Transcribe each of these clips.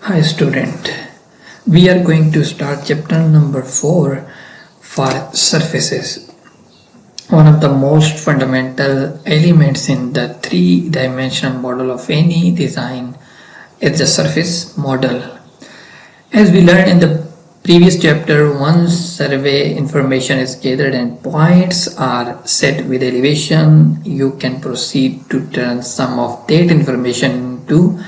Hi student, we are going to start chapter number 4 for surfaces. One of the most fundamental elements in the three-dimensional model of any design is the surface model. As we learned in the previous chapter, once survey information is gathered and points are set with elevation, you can proceed to turn some of that information into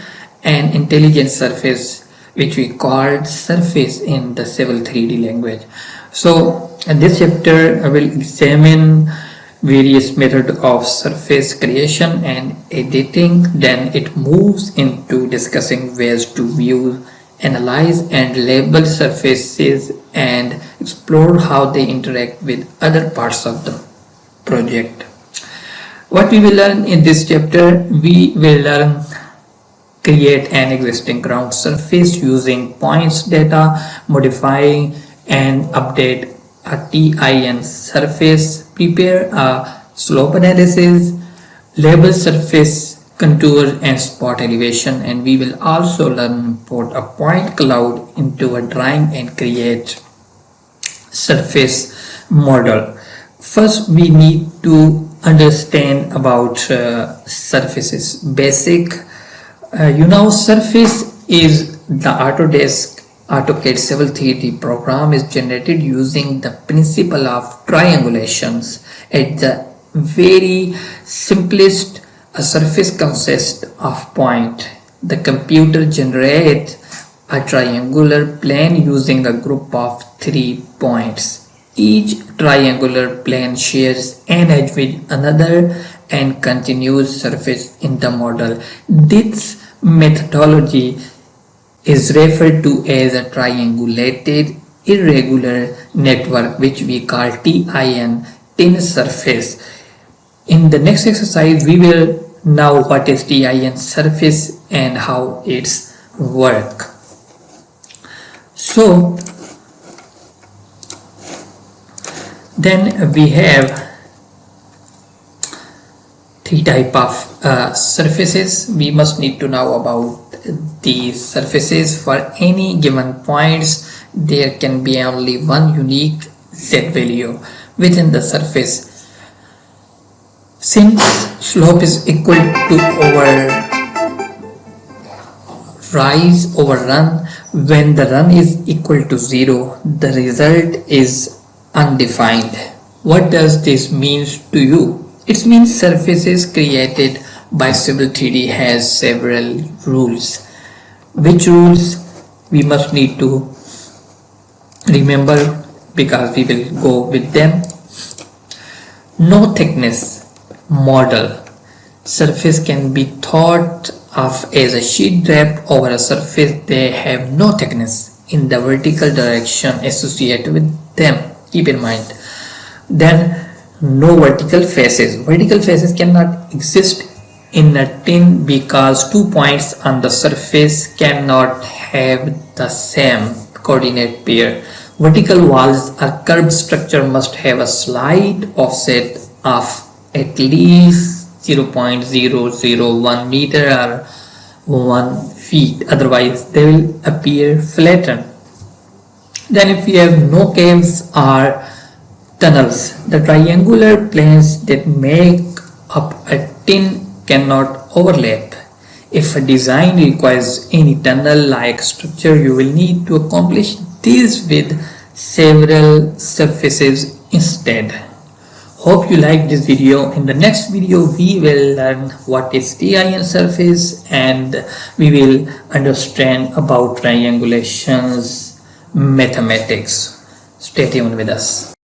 an intelligent surface, which we called surface in the Civil 3D language. So in this chapter I will examine various methods of surface creation and editing. Then it moves into discussing ways to view, analyze and label surfaces and explore how they interact with other parts of the project. What we will learn in this chapter, we will learn create an existing ground surface using points data, modify and update a TIN surface, prepare a slope analysis, label surface contour and spot elevation, and we will also learn import a point cloud into a drawing and create surface model. First we need to understand about surfaces. Basic surface is the Autodesk AutoCAD Civil 3D program is generated using the principle of triangulations. At the very simplest, a surface consists of point. The computer generates a triangular plane using a group of 3 points. Each triangular plane shares an edge with another and continuous surface in the model. This methodology is referred to as a triangulated irregular network, which we call tin surface. In the next exercise we will know what is tin surface and how it's work. So then we have 3 types of surfaces. We must need to know about these surfaces. For any given points, there can be only one unique z value within the surface. Since slope is equal to rise over run, when the run is equal to 0, the result is undefined. What does this mean to you? It means surfaces created by Civil 3D has several rules. Which rules we must need to remember, because we will go with them. No thickness model. Surface can be thought of as a sheet draped over a surface. They have no thickness in the vertical direction associated with them. Keep in mind. Then no vertical faces. Vertical faces cannot exist in a tin because 2 points on the surface cannot have the same coordinate pair. Vertical walls or curved structure must have a slight offset of at least 0.001 meter or 1 feet, otherwise they will appear flattened. Then if you have no caves or tunnels, the triangular planes that make up a tin cannot overlap. If a design requires any tunnel-like structure, you will need to accomplish this with several surfaces instead. Hope you like this video. In the next video we will learn what is tin surface and we will understand about triangulations mathematics. Stay tuned with us.